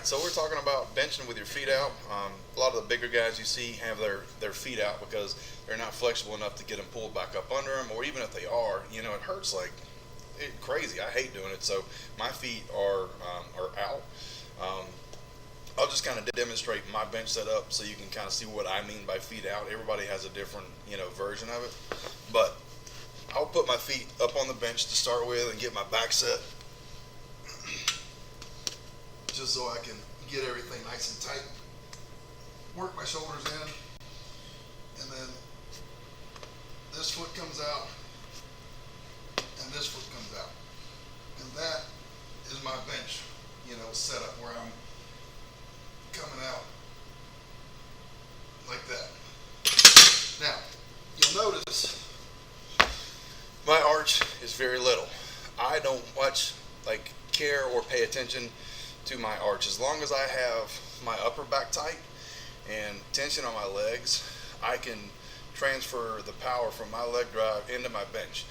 right, so we're talking about benching with your feet out. A lot of the bigger guys you see have their feet out because they're not flexible enough to get them pulled back up under them, or even if they are, it hurts like crazy. I hate doing it, so my feet are out. Um, I'll just kind of demonstrate my bench setup so you can kind of see what I mean by feet out. Everybody has a different, version of it, but I'll put my feet up on the bench to start with and get my back set, just so I can get everything nice and tight. Work my shoulders in, and then this foot comes out, and this foot comes out. And that is my bench, setup where I'm coming out like that. Now, you'll notice my arch is very little. I don't much care or pay attention to my arch. As long as I have my upper back tight and tension on my legs, I can transfer the power from my leg drive into my bench.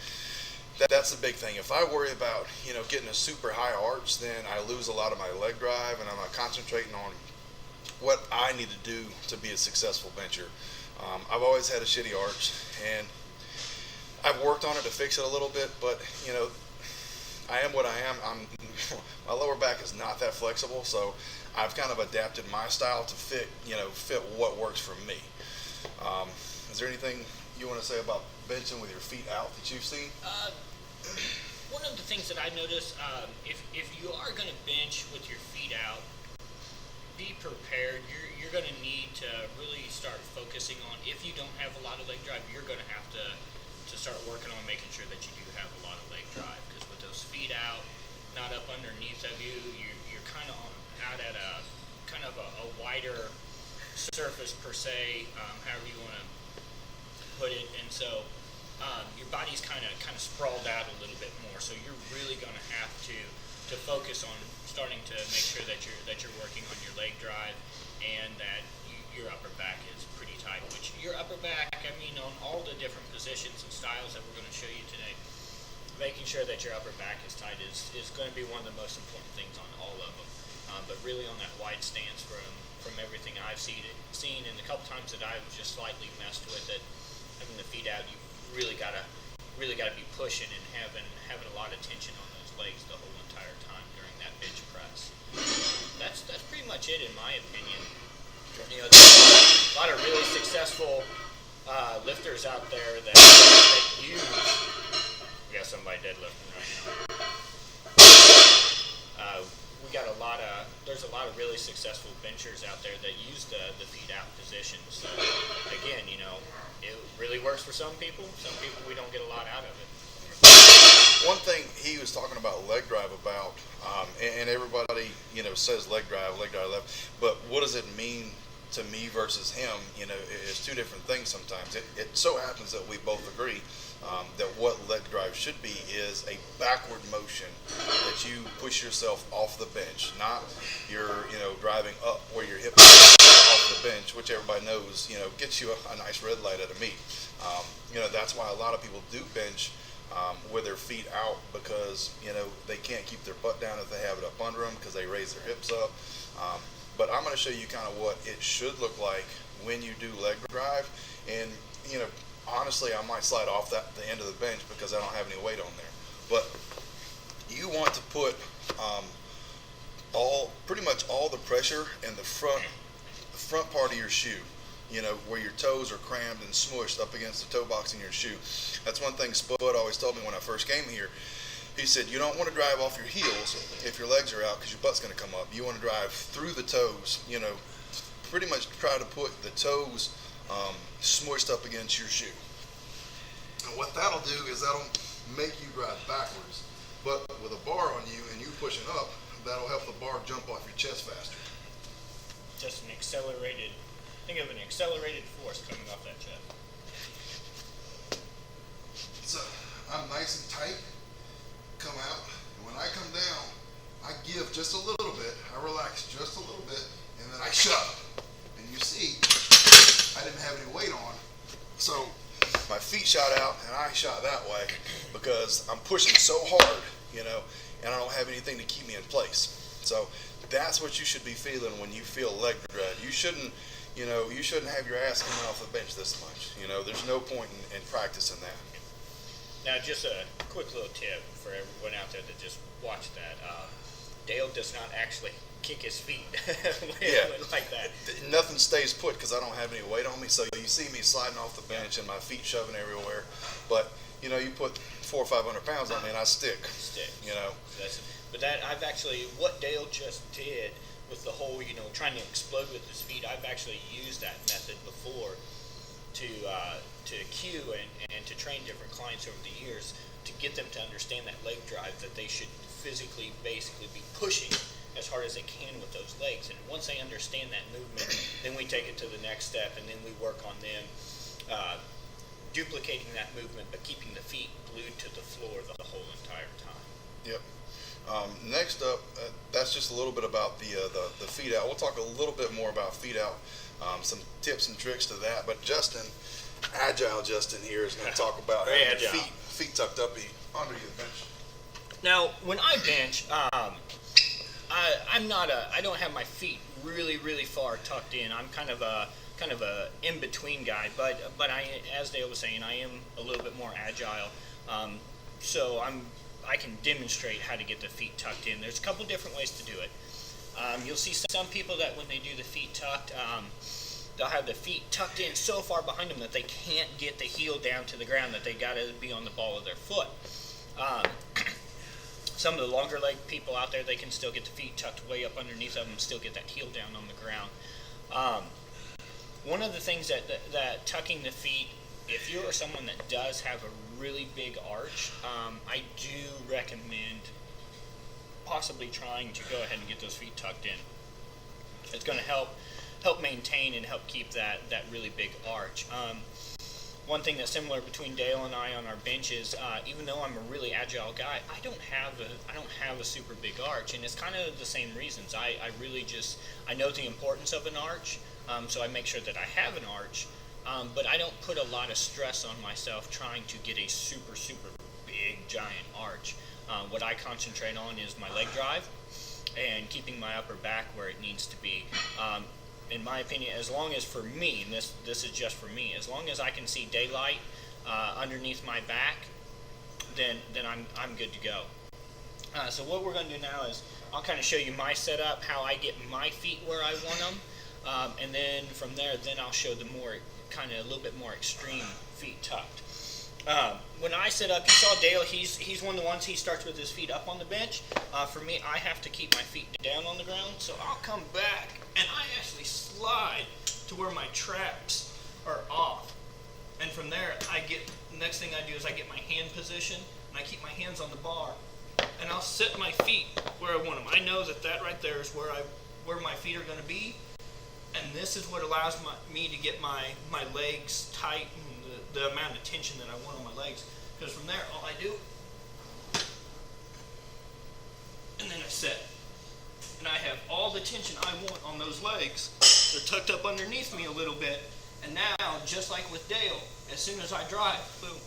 That's the big thing. If I worry about getting a super high arch, then I lose a lot of my leg drive, and I'm not concentrating on what I need to do to be a successful bencher. I've always had a shitty arch, and I've worked on it to fix it a little bit, but I am what I am. My lower back is not that flexible, so I've kind of adapted my style to fit what works for me. Is there anything you want to say about benching with your feet out that you've seen? One of the things that I noticed, if you are going to bench with your feet out, be prepared. You're going to need to really start focusing on, if you don't have a lot of leg drive, you're going to have to start working on making sure that you do have a lot of leg drive, because with those feet out, not up underneath of you, you're kind of out at a kind of a wider surface per se, however you want to put it, and so your body's kind of sprawled out a little bit more. So you're really going to have to focus on starting to make sure that you're working on your leg drive, and that your upper back is pretty tight. Which your upper back, on all the different positions and styles that we're going to show you today, making sure that your upper back is tight is going to be one of the most important things on all of them. But really on that wide stance, from everything I've seen, and the couple times that I've just slightly messed with it, having the feet out, you've really got to be pushing and having a lot of tension on those legs the whole entire time during that bench press. That's pretty much it in my opinion. There's a lot of really successful lifters out there that use. We got somebody deadlifting right now. There's a lot of really successful benchers out there that use the feet out position. So again, it really works for some people. Some people, we don't get a lot out of it. One thing he was talking about leg drive about, and everybody, says leg drive left, but what does it mean to me versus him, is two different things sometimes. It so happens that we both agree that what leg drive should be is a backward motion, that you push yourself off the bench, not you're, driving up where your hip is off the bench, which everybody knows, gets you a nice red light at a meet. That's why a lot of people do bench with their feet out, because they can't keep their butt down if they have it up under them, because they raise their hips up. But I'm going to show you kind of what it should look like when you do leg drive, and honestly, I might slide off the end of the bench because I don't have any weight on there. But you want to put pretty much all the pressure in the front part of your shoe. Where your toes are crammed and smushed up against the toe box in your shoe. That's one thing Spud always told me when I first came here. He said, you don't want to drive off your heels if your legs are out, because your butt's going to come up. You want to drive through the toes, pretty much try to put the toes smushed up against your shoe. And what that'll do is that'll make you drive backwards. But with a bar on you and you pushing up, that'll help the bar jump off your chest faster. Just think of an accelerated force coming off that chest. So I'm nice and tight, come out, and when I come down, I give just a little bit, I relax just a little bit, and then I shove. And you see, I didn't have any weight on, so my feet shot out and I shot that way because I'm pushing so hard, and I don't have anything to keep me in place. So that's what you should be feeling when you feel leg dread. You shouldn't have your ass coming off the bench this much. There's no point in practicing that. Now, just a quick little tip for everyone out there that just watched that. Dale does not actually kick his feet like that. Nothing stays put because I don't have any weight on me. So you see me sliding off the bench and my feet shoving everywhere. But, you put 400 or 500 pounds on me and I stick. But I've actually, what Dale just did with the whole, trying to explode with his feet, I've actually used that method before to cue and to train different clients over the years to get them to understand that leg drive, that they should physically basically be pushing as hard as they can with those legs. And once they understand that movement, then we take it to the next step, and then we work on them duplicating that movement but keeping the feet glued to the floor the whole entire time. Yep. Next up, that's just a little bit about the feet out. We'll talk a little bit more about feet out, some tips and tricks to that. But Agile Justin here is going to talk about having your feet tucked up under the bench. Now, when I bench, I don't have my feet really, really far tucked in. I'm kind of a in-between guy, but I, as Dale was saying, I am a little bit more agile. So I can demonstrate how to get the feet tucked in. There's a couple different ways to do it. You'll see some people that when they do the feet tucked, they'll have the feet tucked in so far behind them that they can't get the heel down to the ground, that they got to be on the ball of their foot. Some of the longer leg people out there, they can still get the feet tucked way up underneath of them, still get that heel down on the ground. One of the things that tucking the feet, if you're someone that does have a really big arch, I do recommend possibly trying to go ahead and get those feet tucked in. It's going to help maintain and help keep that really big arch. One thing that's similar between Dale and I on our bench is, even though I'm a really agile guy, I don't have a super big arch, and it's kind of the same reasons. I know the importance of an arch, so I make sure that I have an arch, but I don't put a lot of stress on myself trying to get a super, super big, giant arch. What I concentrate on is my leg drive and keeping my upper back where it needs to be. In my opinion, as long as for me, and this is just for me, as long as I can see daylight underneath my back, then I'm good to go. So what we're going to do now is I'll kind of show you my setup, how I get my feet where I want them, and then from there, I'll show the more kind of a little bit more extreme feet tucked. When I set up, you saw Dale, he's one of the ones, he starts with his feet up on the bench. For me, I have to keep my feet down on the ground, so I'll come back and I actually slide to where my traps are off. And from there, next thing I do is I get my hand position and I keep my hands on the bar and I'll set my feet where I want them. I know that right there is where my feet are going to be, and this is what allows me to get my legs tight and the amount of tension that I want on my legs. Because from there, all I do, and then I set. And I have all the tension I want on those legs. They're tucked up underneath me a little bit. And now, just like with Dale, as soon as I drive, boom,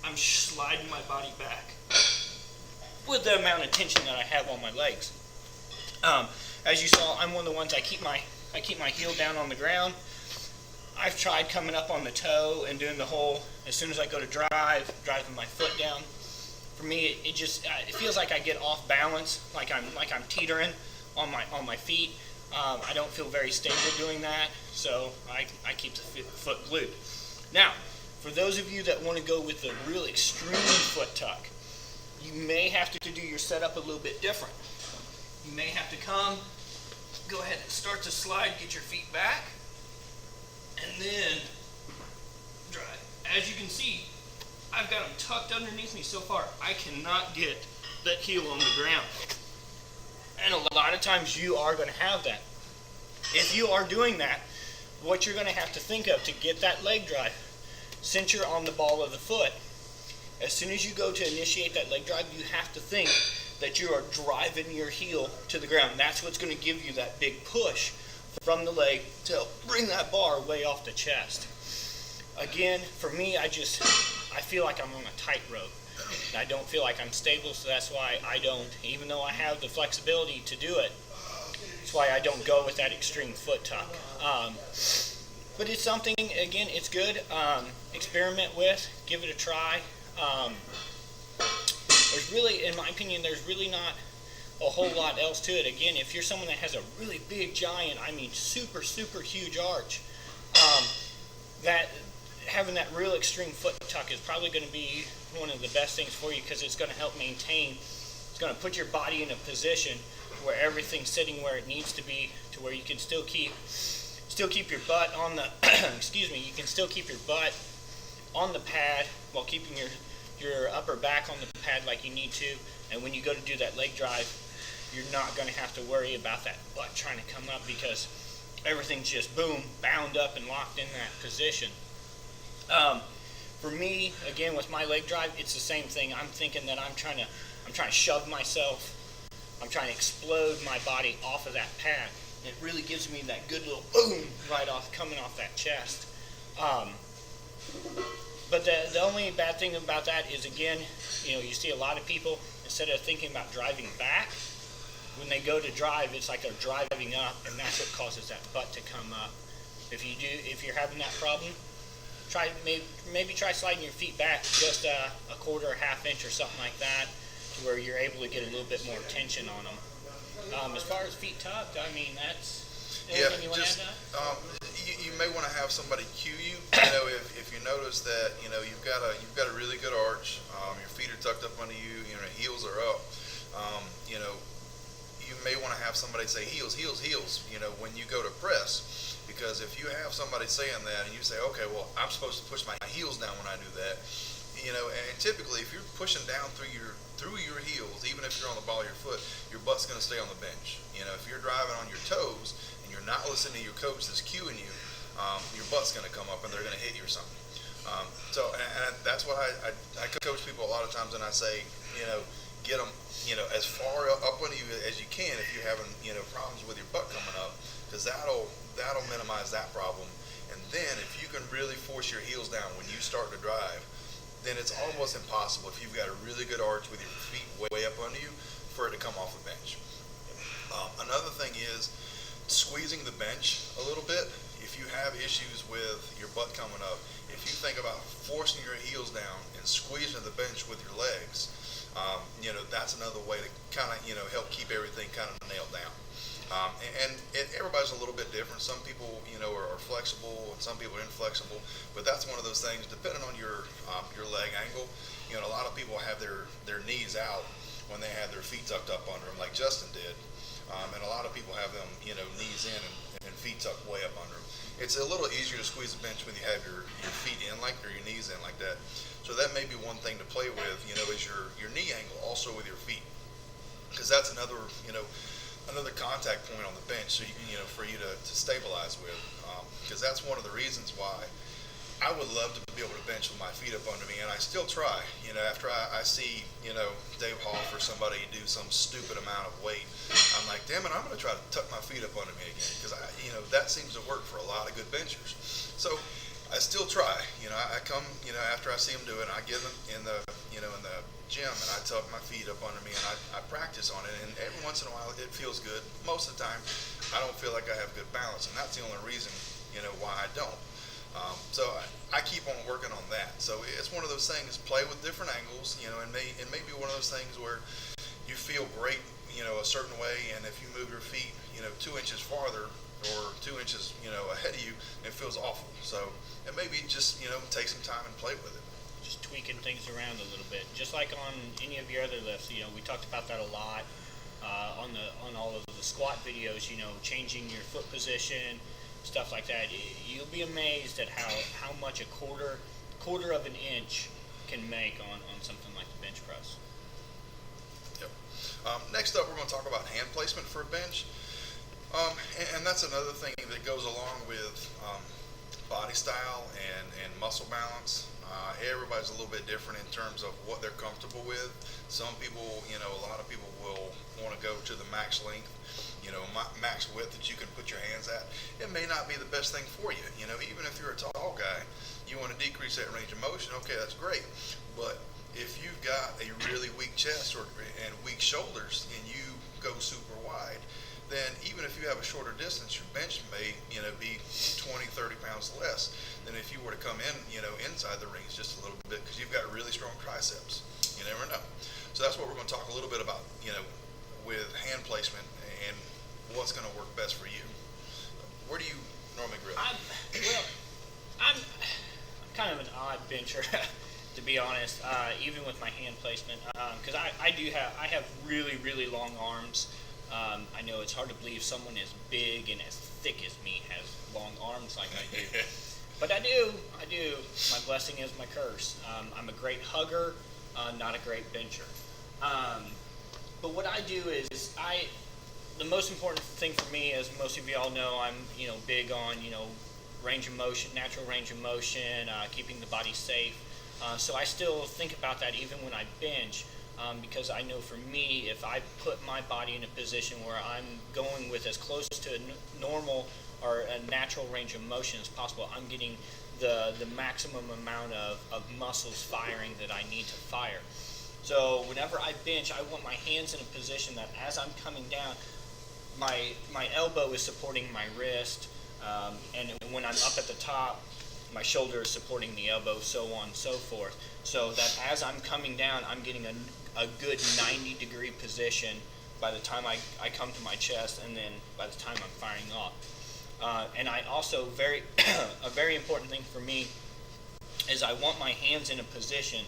I'm sliding my body back with the amount of tension that I have on my legs. As you saw, I'm one of the ones I keep my heel down on the ground. I've tried coming up on the toe and doing the whole, as soon as I go to driving my foot down. For me, it feels like I get off balance, like I'm teetering on my feet. I don't feel very stable doing that, so I keep the foot glued. Now, for those of you that want to go with the real extreme foot tuck, you may have to do your setup a little bit different. You may have to go ahead and start to slide, get your feet back, and then drive. As you can see, I've got them tucked underneath me so far, I cannot get that heel on the ground. And a lot of times you are going to have that. If you are doing that, what you're going to have to think of to get that leg drive, since you're on the ball of the foot, as soon as you go to initiate that leg drive, you have to think that you are driving your heel to the ground. That's what's going to give you that big push from the leg to bring that bar way off the chest. Again, for me, I feel like I'm on a tightrope. And I don't feel like I'm stable, so that's why I don't, even though I have the flexibility to do it, that's why I don't go with that extreme foot tuck. But it's something, again, it's good. Experiment with, give it a try. There's really, in my opinion, there's really not a whole lot else to it. Again, if you're someone that has a really big, giant, I mean super, super huge arch, that having that real extreme foot tuck is probably going to be one of the best things for you, because it's going to help maintain, it's going to put your body in a position where everything's sitting where it needs to be, to where you can still keep your butt on the excuse me, you can still keep your butt on the pad while keeping your upper back on the pad like you need to. And when you go to do that leg drive, you're not going to have to worry about that butt trying to come up, because everything's just boom, bound up and locked in that position. For me, again, with my leg drive, it's the same thing. I'm thinking that I'm trying to shove myself, I'm trying to explode my body off of that pad. And it really gives me that good little boom right off, coming off that chest. But the only bad thing about that is, again, you see a lot of people, instead of thinking about driving back, when they go to drive, it's like they're driving up, and that's what causes that butt to come up. If you're having that problem, maybe try sliding your feet back just a quarter or half inch or something like that, to where you're able to get a little bit more tension on them. As far as feet tucked, I mean, that's anything you want to add to that? You may want to have somebody cue you. If you notice that you've got a really good arch, your feet are tucked up under you, heels are up. You may want to have somebody say heels, heels, heels. When you go to press, because if you have somebody saying that and you say, okay, well, I'm supposed to push my heels down when I do that, and typically if you're pushing down through your heels, even if you're on the ball of your foot, your butt's going to stay on the bench. If you're driving on your toes and you're not listening to your coach that's cueing you, your butt's going to come up and they're going to hit you or something. And that's what I coach people a lot of times, and I say, get them, as far up under you as you can if you're having, problems with your butt coming up, because that'll minimize that problem. And then if you can really force your heels down when you start to drive, then it's almost impossible, if you've got a really good arch with your feet way up under you, for it to come off the bench. Another thing is squeezing the bench a little bit. If you have issues with your butt coming up, if you think about forcing your heels down and squeezing the bench with your legs, that's another way to kind of, help keep everything kind of nailed down. And everybody's a little bit different. Some people, are flexible, and some people are inflexible. But that's one of those things, depending on your leg angle. A lot of people have their knees out when they have their feet tucked up under them, like Justin did. And a lot of people have them, knees in and feet tucked way up under them. It's a little easier to squeeze the bench when you have your feet in or your knees in like that. So that may be one thing to play with, is your knee angle also with your feet, because that's another contact point on the bench, so for you to stabilize with, because that's one of the reasons why I would love to be able to bench with my feet up under me, and I still try. After I see Dave Hoff or somebody do some stupid amount of weight, I'm like, damn it, I'm going to try to tuck my feet up under me again, because that seems to work for a lot of good benchers. So I still try. I come after I see them do it, and I get them in the gym, and I tuck my feet up under me, and I practice on it, and every once in a while it feels good. Most of the time I don't feel like I have good balance, and that's the only reason why I don't. So I keep on working on that. So it's one of those things, play with different angles, and it may be one of those things where you feel great a certain way, and if you move your feet 2 inches farther or 2 inches ahead of you, it feels awful. So it may be just take some time and play with it. Just tweaking things around a little bit, just like on any of your other lifts. We talked about that a lot on all of the squat videos. Changing your foot position, stuff like that. You'll be amazed at how much a quarter of an inch can make on something like the bench press. Yep. Next up, we're going to talk about hand placement for a bench, and that's another thing that goes along with body style and muscle balance. Everybody's a little bit different in terms of what they're comfortable with. Some people, a lot of people will want to go to the max length, max width that you can put your hands at. It may not be the best thing for you. Even if you're a tall guy, you want to decrease that range of motion. Okay, that's great. But if you've got a really weak chest and weak shoulders and you go super wide, then even if you have a shorter distance, your bench may, be 20, 30 pounds less than if you were to come in, inside the rings just a little bit, because you've got really strong triceps. You never know. So that's what we're going to talk a little bit about, with hand placement and what's going to work best for you. Where do you normally grip? I'm kind of an odd bencher, to be honest, even with my hand placement, because I have really, really long arms. I know it's hard to believe someone as big and as thick as me has long arms like I do. But I do. My blessing is my curse. I'm a great hugger, not a great bencher. But what I do is the most important thing for me, as most of y'all know, I'm big on range of motion, natural range of motion, keeping the body safe. So I still think about that even when I bench. Because I know for me, if I put my body in a position where I'm going with as close to a normal or a natural range of motion as possible, I'm getting the maximum amount of muscles firing that I need to fire. So whenever I bench, I want my hands in a position that as I'm coming down, my elbow is supporting my wrist, and when I'm up at the top, my shoulder is supporting the elbow, so on and so forth. So that as I'm coming down, I'm getting a good 90-degree position by the time I come to my chest, and then by the time I'm firing off. And I also, a very important thing for me is I want my hands in a position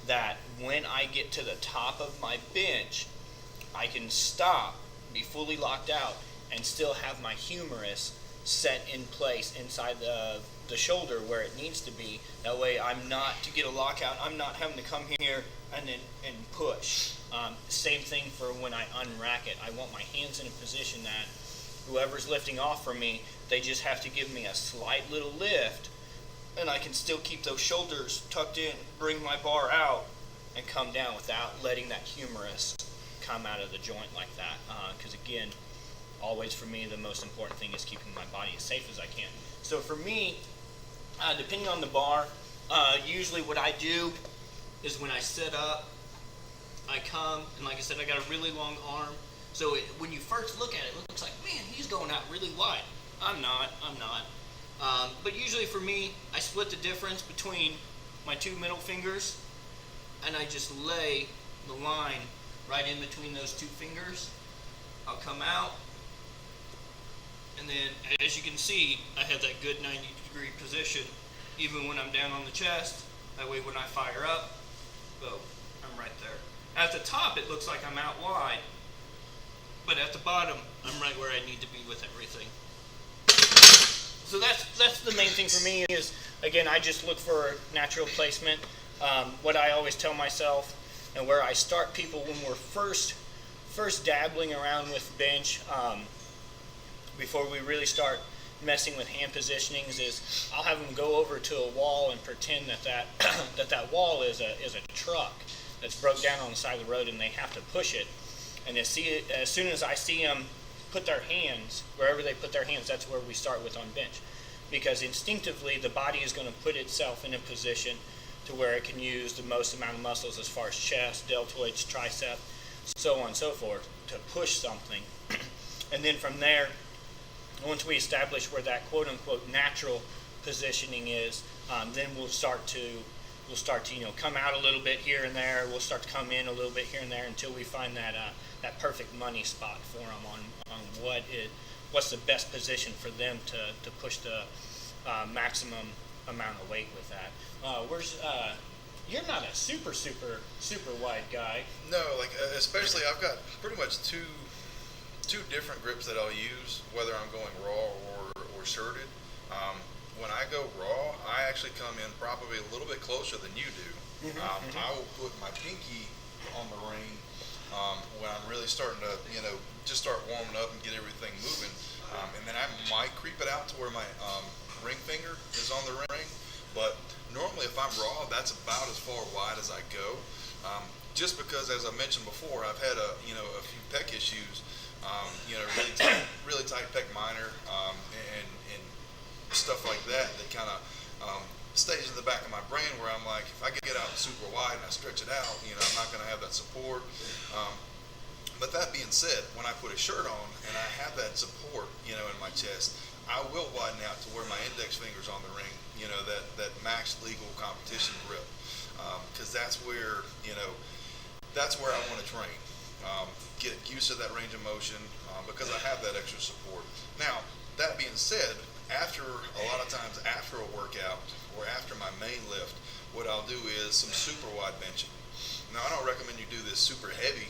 that when I get to the top of my bench, I can stop, be fully locked out, and still have my humerus set in place inside the shoulder where it needs to be. That way I'm not, to get a lockout, I'm not having to come here and push. Same thing for when I unrack it. I want my hands in a position that whoever's lifting off from me, they just have to give me a slight little lift, and I can still keep those shoulders tucked in, bring my bar out, and come down without letting that humerus come out of the joint like that. Because again, always for me, the most important thing is keeping my body as safe as I can. So for me, depending on the bar, usually what I do is when I sit up, I come, and like I said, I got a really long arm. So when you first look at it, it looks like, man, he's going out really wide. I'm not. But usually for me, I split the difference between my two middle fingers, and I just lay the line right in between those two fingers. I'll come out, and then as you can see, I have that good 90-degree position even when I'm down on the chest. That way when I fire up, boom, I'm right there. At the top, it looks like I'm out wide, but at the bottom, I'm right where I need to be with everything. So that's the main thing for me is, again, I just look for natural placement. What I always tell myself, and where I start people when we're first dabbling around with bench, before we really start messing with hand positionings, is I'll have them go over to a wall and pretend that wall is a truck that's broke down on the side of the road, and they have to push it. And as soon as I see them put their hands, wherever they put their hands, that's where we start with on bench. Because instinctively, the body is going to put itself in a position to where it can use the most amount of muscles as far as chest, deltoids, tricep, so on and so forth, to push something. And then from there, once we establish where that quote-unquote natural positioning is, then we'll start to come out a little bit here and there. We'll start to come in a little bit here and there until we find that perfect money spot for them on what's the best position for them to push the maximum amount of weight with that. You're not a super wide guy. No, especially I've got pretty much two different grips that I'll use, whether I'm going raw or shirted. When I go raw, I actually come in probably a little bit closer than you do. I will put my pinky on the ring when I'm really starting to, just start warming up and get everything moving. And then I might creep it out to where my ring finger is on the ring. But normally if I'm raw, that's about as far wide as I go. Just because, as I mentioned before, I've had a few pec issues, really tight pec minor, and stuff like that kind of stays in the back of my brain where I'm like, if I get out super wide and I stretch it out, I'm not going to have that support. But that being said, when I put a shirt on and I have that support, in my chest, I will widen out to where my index finger's on the ring, that max legal competition grip. Because that's where, that's where I want to train. Get used to that range of motion because I have that extra support. Now, that being said, after a lot of times after a workout or after my main lift, what I'll do is some super wide benching. Now, I don't recommend you do this super heavy,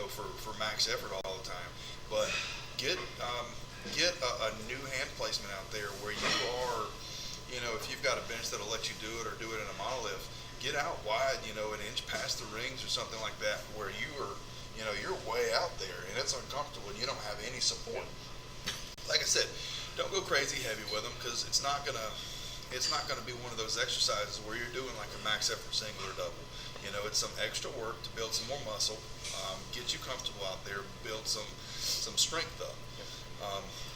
for max effort all the time, but get a new hand placement out there where you are, if you've got a bench that'll let you do it or do it in a monolift, get out wide, an inch past the rings or something like that, where you are, you're way out there and it's uncomfortable and you don't have any support. Like I said, don't go crazy heavy with them because it's not gonna be one of those exercises where you're doing like a max effort single or double. It's some extra work to build some more muscle, get you comfortable out there, build some strength up.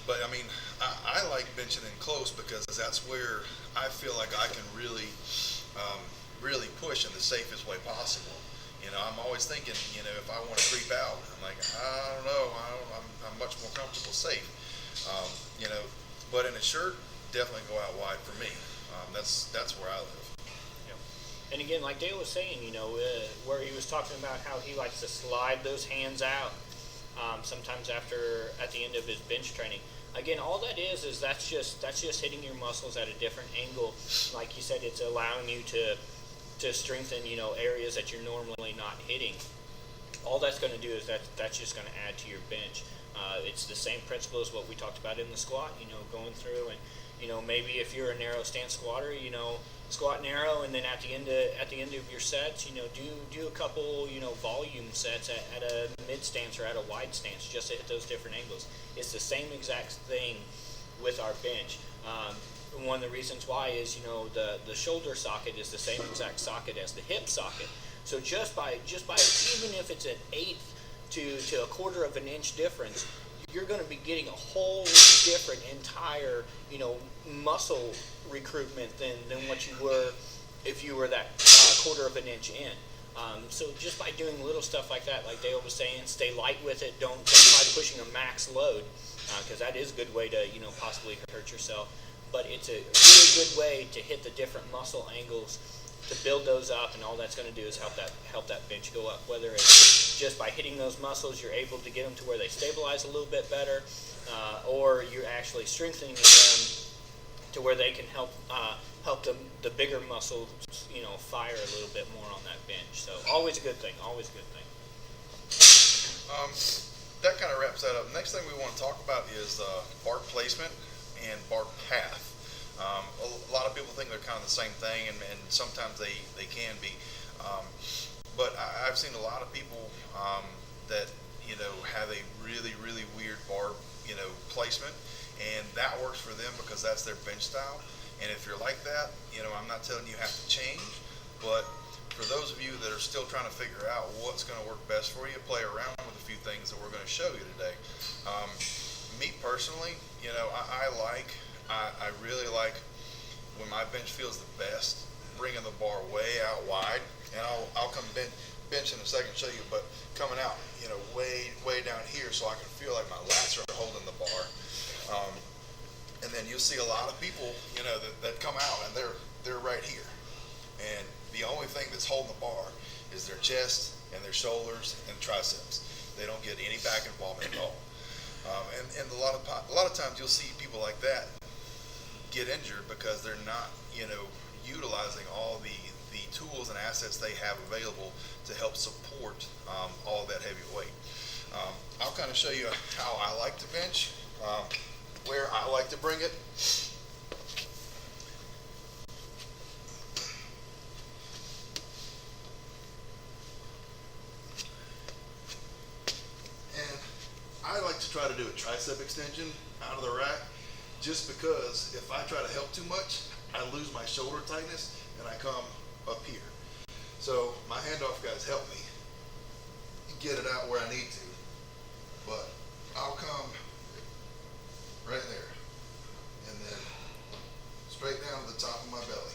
But I mean, I like benching in close because that's where I feel like I can really push in the safest way possible. I'm always thinking, if I want to creep out, I'm like, I don't know, I'm much more comfortable safe. But in a shirt, definitely go out wide for me. That's where I live. And again, like Dale was saying, where he was talking about how he likes to slide those hands out sometimes at the end of his bench training. Again, all that is that's just hitting your muscles at a different angle. Like you said, it's allowing you to strengthen, areas that you're normally not hitting. All that's going to do is that's just going to add to your bench. It's the same principle as what we talked about in the squat, going through and, maybe if you're a narrow stance squatter, squat narrow, and then at the end of your sets, do a couple, volume sets at a mid stance or at a wide stance just to hit those different angles. It's the same exact thing with our bench. One of the reasons why is, the shoulder socket is the same exact socket as the hip socket. So just by even if it's an eighth to a quarter of an inch difference, you're going to be getting a whole different entire, muscle recruitment than what you were if you were that quarter of an inch in. So just by doing little stuff like that, like Dale was saying, stay light with it. Don't try pushing a max load because that is a good way to, possibly hurt yourself. But it's a really good way to hit the different muscle angles, to build those up, and all that's going to do is help that bench go up. Whether it's just by hitting those muscles, you're able to get them to where they stabilize a little bit better, or you're actually strengthening them to where they can help the bigger muscles, fire a little bit more on that bench. So always a good thing. Always a good thing. That kind of wraps that up. Next thing we want to talk about is bar placement and bar path. A lot of people think they're kind of the same thing, and sometimes they can be. But I've seen a lot of people that have a really, really weird bar placement, and that works for them because that's their bench style. And if you're like that, I'm not telling you have to change, but for those of you that are still trying to figure out what's going to work best for you, play around with a few things that we're going to show you today. Me personally, I really like when my bench feels the best, bringing the bar way out wide, and I'll come bench in a second and show you, but coming out, way down here so I can feel like my lats are holding the bar. And then you'll see a lot of people, that come out and they're right here. And the only thing that's holding the bar is their chest and their shoulders and triceps. They don't get any back involvement at all. And a lot of times you'll see people like that get injured because they're not, utilizing all the tools and assets they have available to help support all that heavy weight. I'll kind of show you how I like to bench, where I like to bring it. And I like to try to do a tricep extension out of the rack, just because if I try to help too much, I lose my shoulder tightness and I come up here. So my handoff guys help me get it out where I need to, but I'll come right there and then straight down to the top of my belly.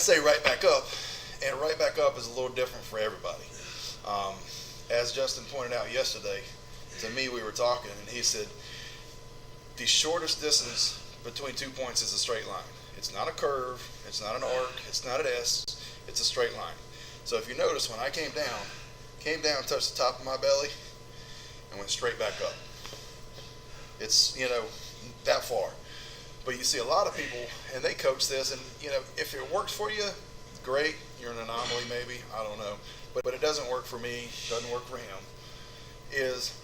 say right back up, and right back up is a little different for everybody. As Justin pointed out yesterday, to me we were talking, and he said the shortest distance between 2 points is a straight line. It's not a curve, it's not an arc, it's not an S, it's a straight line. So if you notice, when I came down, touched the top of my belly, and went straight back up. It's, that far. But you see a lot of people, and they coach this, and, if it works for you, great. You're an anomaly maybe, I don't know. But it doesn't work for me, doesn't work for him, is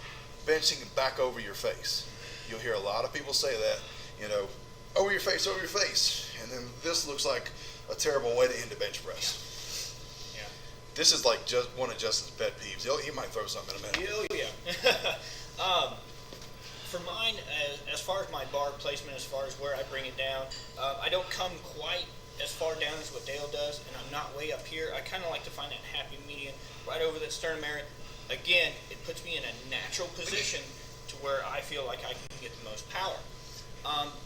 benching back over your face. You'll hear a lot of people say that, over your face, over your face. And then this looks like a terrible way to end a bench press. Yeah. This is like just one of Justin's pet peeves. He might throw something in a minute. Oh, yeah. For mine, as far as my bar placement, as far as where I bring it down, I don't come quite as far down as what Dale does, and I'm not way up here. I kind of like to find that happy median right over that sternum area. Again, it puts me in a natural position to where I feel like I can get the most power.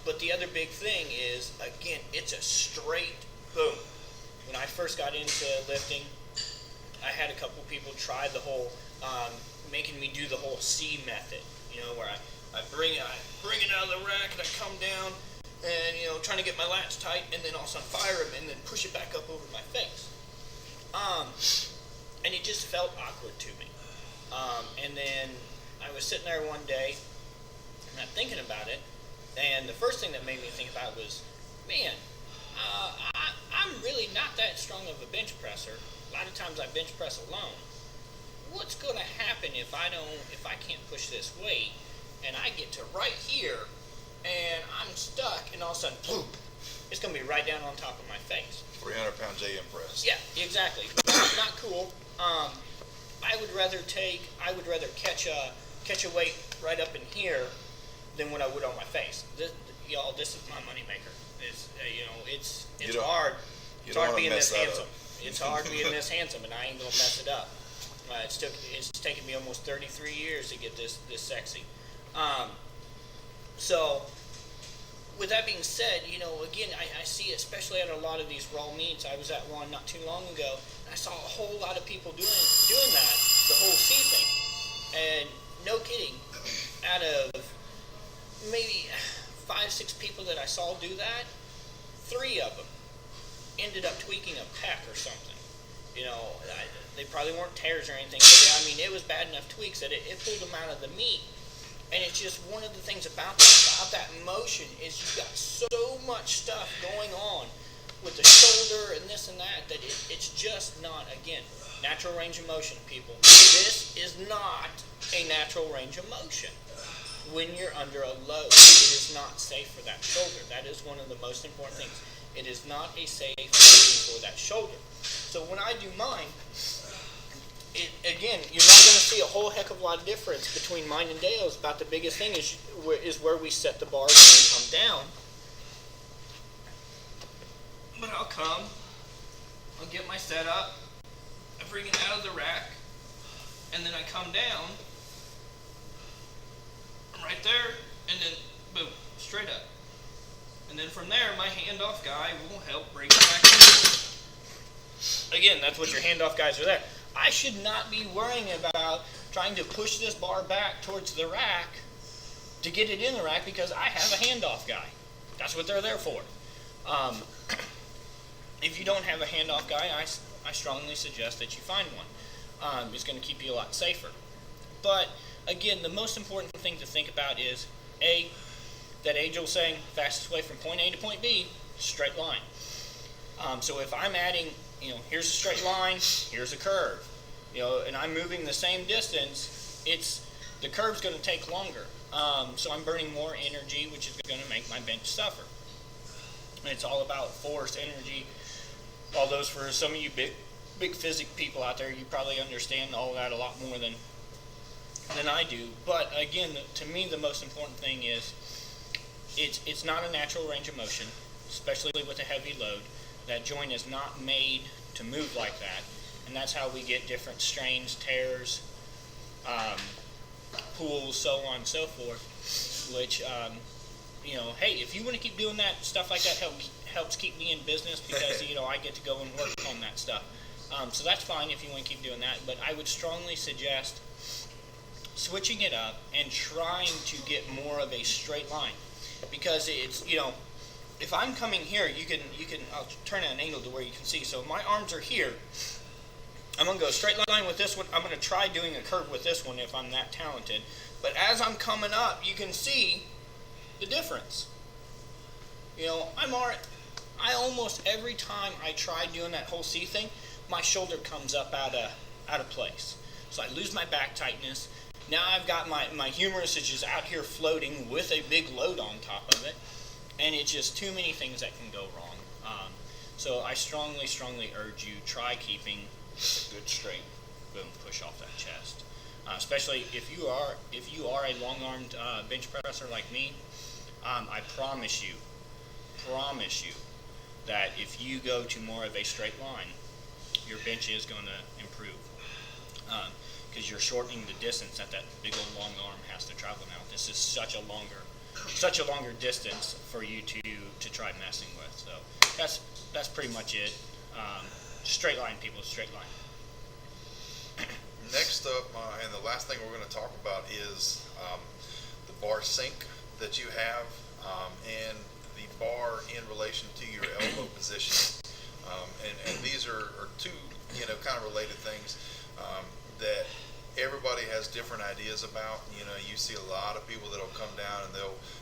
But the other big thing is, again, it's a straight boom. When I first got into lifting, I had a couple people try the whole, making me do the whole C method, where I bring it out of the rack and I come down and, trying to get my lats tight, and then all of a sudden fire them and then push it back up over my face. And it just felt awkward to me. And then I was sitting there one day and I'm thinking about it, and the first thing that made me think about it was, man, I'm really not that strong of a bench presser. A lot of times I bench press alone. What's going to happen if I can't push this weight and I get to right here and I'm stuck, and all of a sudden, boom, it's going to be right down on top of my face. 300-pound JM press. Yeah, exactly. Not cool. I would rather catch a weight right up in here than what I would on my face. This is my moneymaker. It's hard. It's hard being this handsome. It's hard being this handsome, and I ain't gonna mess it up. It's taken me almost 33 years to get this sexy. So, with that being said, again, I see, especially at a lot of these raw meets. I was at one not too long ago, and I saw a whole lot of people doing that, the whole C thing. And no kidding, out of maybe 5-6 people that I saw do that, 3 of them ended up tweaking a pec or something. They probably weren't tears or anything, but it was bad enough tweaks that it pulled them out of the meet. And it's just one of the things about that motion is you've got so much stuff going on with the shoulder and this and that it's just not, again, natural range of motion, people. This is not a natural range of motion. When you're under a load, it is not safe for that shoulder. That is one of the most important things. It is not a safe position for that shoulder. So when I do mine, again, you're not going to see a whole heck of a lot of difference between mine and Dale's. About the biggest thing is where we set the bar when we come down. But I'll get my setup, I bring it out of the rack, and then I come down, right there, and then boom, straight up. And then from there, my handoff guy will help bring it back in. Again, that's what your handoff guys are there. I should not be worrying about trying to push this bar back towards the rack to get it in the rack because I have a handoff guy. That's what they're there for. If you don't have a handoff guy, I strongly suggest that you find one. It's going to keep you a lot safer. But again, the most important thing to think about is that Angel's saying fastest way from point A to point B, straight line. So if I'm adding, here's a straight line, here's a curve, and I'm moving the same distance, the curve's going to take longer. So I'm burning more energy, which is going to make my bench suffer. And it's all about force, energy. All those, for some of you big physic people out there, you probably understand all that a lot more than I do. But again, to me, the most important thing is it's not a natural range of motion, especially with a heavy load. That joint is not made to move like that, and that's how we get different strains, tears, pulls, so on and so forth. Which, hey, if you want to keep doing that stuff like that, helps keep me in business because I get to go and work on that stuff. So that's fine if you want to keep doing that. But I would strongly suggest switching it up and trying to get more of a straight line, because it's if I'm coming here, you can I'll turn at an angle to where you can see. So my arms are here. I'm going to go straight line with this one. I'm going to try doing a curve with this one if I'm that talented. But as I'm coming up, you can see the difference. I almost every time I try doing that whole C thing, my shoulder comes up out of place. So I lose my back tightness. Now I've got my humerus is just out here floating with a big load on top of it. And it's just too many things that can go wrong. So I strongly urge you, try keeping a good straight, boom, push off that chest. Especially if you are a long-armed bench presser like me, I promise you that if you go to more of a straight line, your bench is going to improve. Because you're shortening the distance that big old long arm has to travel now. This is such a longer distance for you to try messing with. So that's pretty much it. Straight line, people, straight line. Next up, and the last thing we're going to talk about is the bar sink that you have, and the bar in relation to your elbow position. And these are two, kind of related things that everybody has different ideas about. You see a lot of people that'll come down and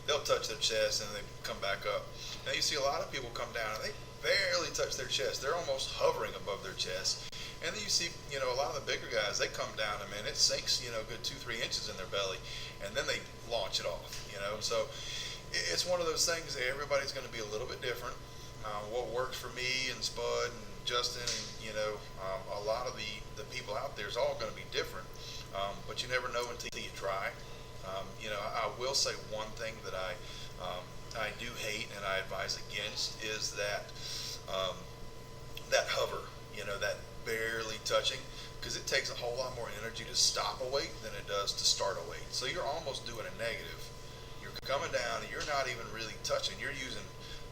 they'll touch their chest and they come back up. Now you see a lot of people come down and they barely touch their chest. They're almost hovering above their chest. And then you see, a lot of the bigger guys, they come down and it sinks, good 2-3 inches in their belly, and then they launch it off. So it's one of those things that everybody's going to be a little bit different. What works for me and Spud and Justin and a lot of the people out there is all going to be different. But you never know until you try. I will say one thing that I do hate and I advise against is that hover, that barely touching, because it takes a whole lot more energy to stop a weight than it does to start a weight. So you're almost doing a negative. You're coming down and you're not even really touching. You're using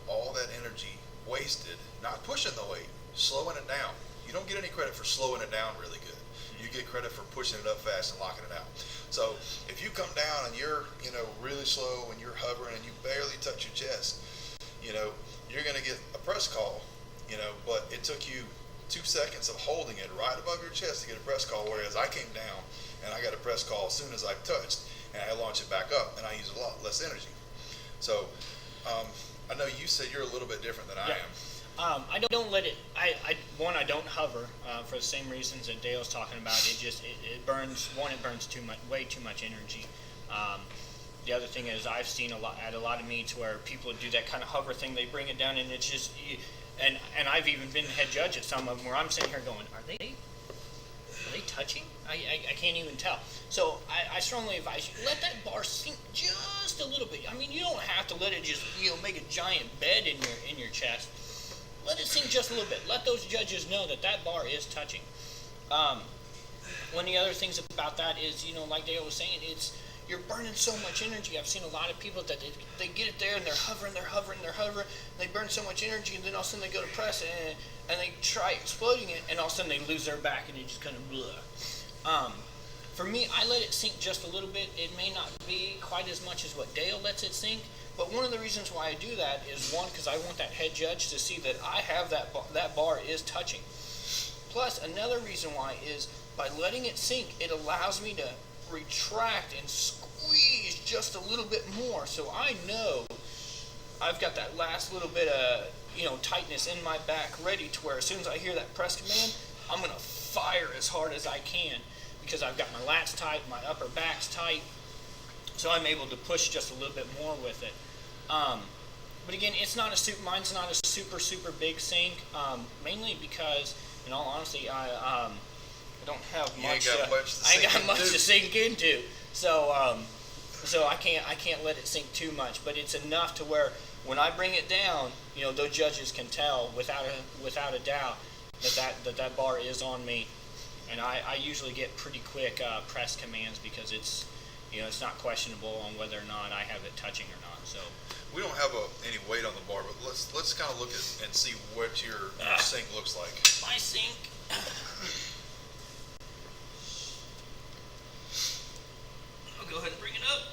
all that energy wasted, not pushing the weight, slowing it down. You don't get any credit for slowing it down really good. You get credit for pushing it up fast and locking it out. So if you come down and you're, really slow and you're hovering and you barely touch your chest, you're going to get a press call, but it took you 2 seconds of holding it right above your chest to get a press call, whereas I came down and I got a press call as soon as I touched, and I launch it back up, and I use a lot less energy. So I know you said you're a little bit different than I am. I don't let it. I don't hover for the same reasons that Dale's talking about. It burns. It burns way too much energy. The other thing is I've seen at a lot of meets where people do that kind of hover thing. They bring it down and it's just. And I've even been head judge at some of them where I'm sitting here going, are they touching? I can't even tell. So I strongly advise you, let that bar sink just a little bit. I mean, you don't have to let it just make a giant bed in your chest. Let it sink just a little bit. Let those judges know that bar is touching. One of the other things about that is, like Dale was saying, you're burning so much energy. I've seen a lot of people that they get it there and they're hovering, and they burn so much energy, and then all of a sudden they go to press and they try exploding it, and all of a sudden they lose their back and it just kind of blah. For me, I let it sink just a little bit. It may not be quite as much as what Dale lets it sink, but one of the reasons why I do that is, one, because I want that head judge to see that I have that bar is touching. Plus, another reason why is by letting it sink, it allows me to retract and squeeze just a little bit more, so I know I've got that last little bit of tightness in my back ready to where as soon as I hear that press command, I'm going to fire as hard as I can because I've got my lats tight, my upper back's tight, so I'm able to push just a little bit more with it. But again, mine's not a super big sink, mainly because, in all honesty, I don't have much. I ain't got much to sink into, so I can't let it sink too much. But it's enough to where when I bring it down, those judges can tell without a doubt that bar is on me, and I usually get pretty quick press commands because it's not questionable on whether or not I have it touching or not. So We don't have any weight on the bar, but let's kind of look at and see what your sink looks like. My sink. I'll go ahead and bring it up.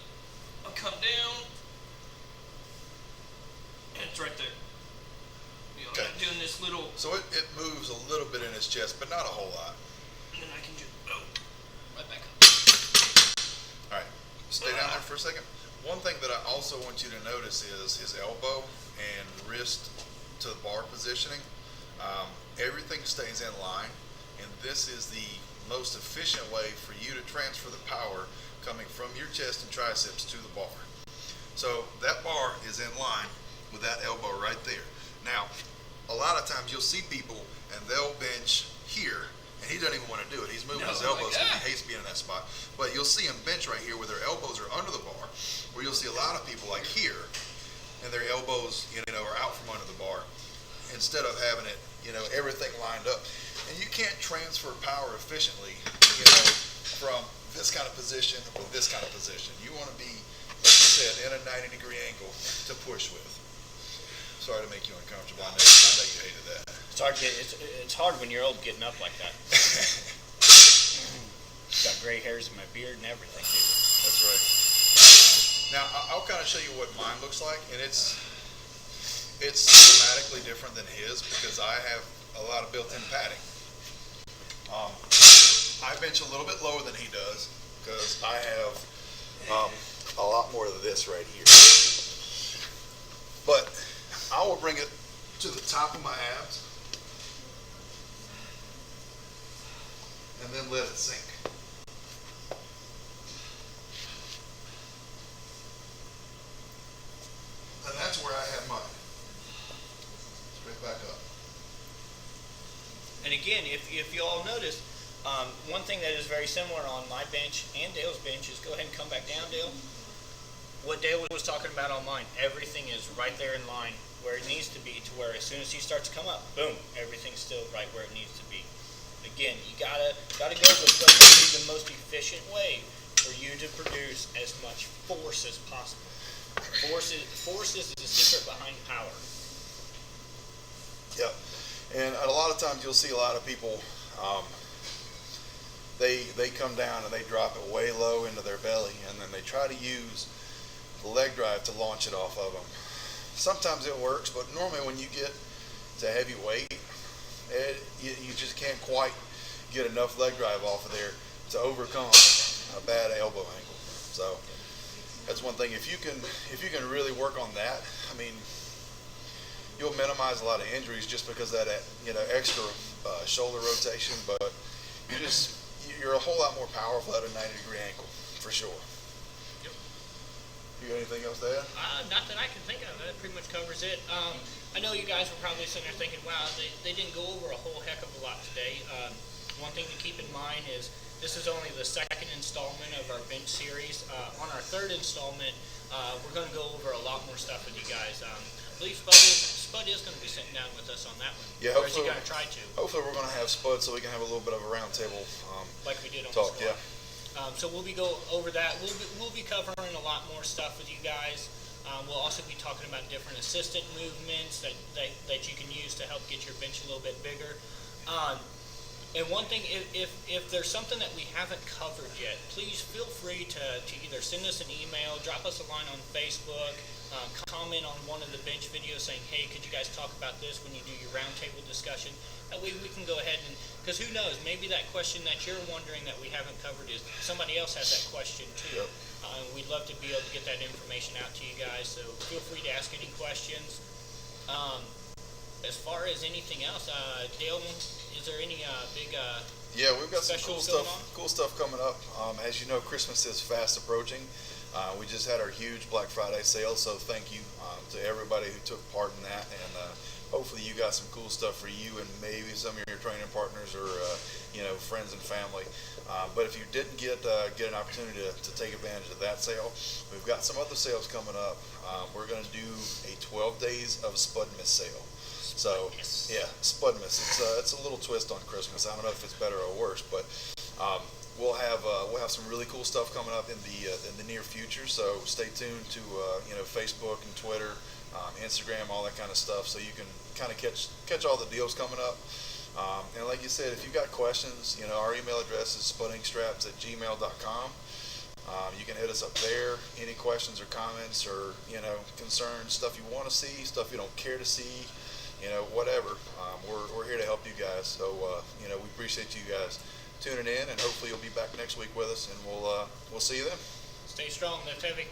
I'll come down. And it's right there. You know, Okay. I'm doing this little, So it moves a little bit in its chest, but not a whole lot. and then I can just, right back up. All right, stay down there for a second. One thing that I also want you to notice is his elbow and wrist to the bar positioning. Everything stays in line, and this is the most efficient way for you to transfer the power coming from your chest and triceps to the bar. So that bar is in line with that elbow right there. Now, a lot of times you'll see people and they'll bench here, and he doesn't even want to do it. He's moving his elbows because he hates being in that spot. But you'll see him bench right here where their elbows are under the bar, where you'll see a lot of people like here, and their elbows, are out from under the bar, instead of having it, everything lined up. And you can't transfer power efficiently, from this kind of position or this kind of position. You want to be, like you said, in a 90-degree angle to push with. Sorry to make you uncomfortable. I know you hated that. It's hard when you're old getting up like that. Got gray hairs in my beard and everything, dude. That's right. Now, I'll kind of show you what mine looks like, and it's dramatically different than his because I have a lot of built-in padding. I bench a little bit lower than he does because I have a lot more of this right here. But I will bring it to the top of my abs and then let it sink. And that's where I have mine. Straight back up. And again, if you all notice, one thing that is very similar on my bench and Dale's bench is go ahead and come back down, Dale. What Dale was talking about on mine, everything is right there in line where it needs to be, to where as soon as he starts to come up, boom, everything's still right where it needs to be. Again, you gotta go with what's gonna be the most efficient way for you to produce as much force as possible. Force is the secret behind power. Yep. And a lot of times you'll see a lot of people, they come down and they drop it way low into their belly, and then they try to use the leg drive to launch it off of them. Sometimes it works, but normally when you get to heavy weight, you just can't quite get enough leg drive off of there to overcome a bad elbow angle. So that's one thing. If you can really work on that, I mean, you'll minimize a lot of injuries just because of that extra shoulder rotation. But you're a whole lot more powerful at a 90-degree angle for sure. Yep. You got anything else to add? Not that I can think of. That pretty much covers it. I know you guys were probably sitting there thinking, wow, they didn't go over a whole heck of a lot today. One thing to keep in mind is this is only the second installment of our bench series. On our third installment, we're going to go over a lot more stuff with you guys. I believe Spud is going to be sitting down with us on that one. Yeah, or is he hopefully- going to try to? Hopefully we're going to have Spud so we can have a little bit of a round table Like we did on talk. the squad. Yeah. So we'll be go over that. We'll be covering a lot more stuff with you guys. We'll also be talking about different assistant movements that you can use to help get your bench a little bit bigger. And one thing, if there's something that we haven't covered yet, please feel free to either send us an email, drop us a line on Facebook, comment on one of the bench videos saying, hey, could you guys talk about this when you do your roundtable discussion? That way we can go ahead and, because who knows, maybe that question that you're wondering that we haven't covered is somebody else has that question too. Yep. We'd love to be able to get that information out to you guys, so feel free to ask any questions. As far as anything else, Dale, is there any big Yeah, we've got some specials cool going stuff. Cool stuff coming up. As you know, Christmas is fast approaching. We just had our huge Black Friday sale, so thank you to everybody who took part in that. And hopefully, you got some cool stuff for you and maybe some of your training partners or friends and family. But if you didn't get an opportunity to take advantage of that sale, we've got some other sales coming up. We're going to do a 12 days of Spudmas sale. So yeah, Spudmas. It's a little twist on Christmas. I don't know if it's better or worse, but We'll have some really cool stuff coming up in the near future. So stay tuned to Facebook and Twitter, Instagram, all that kind of stuff, so you can kind of catch all the deals coming up. And like you said, if you got questions, our email address is spuddingstraps@gmail.com. You can hit us up there. Any questions or comments or concerns, stuff you want to see, stuff you don't care to see, whatever. We're here to help you guys. So we appreciate you guys tuning in, and hopefully you'll be back next week with us, and we'll see you then. Stay strong, lift heavy.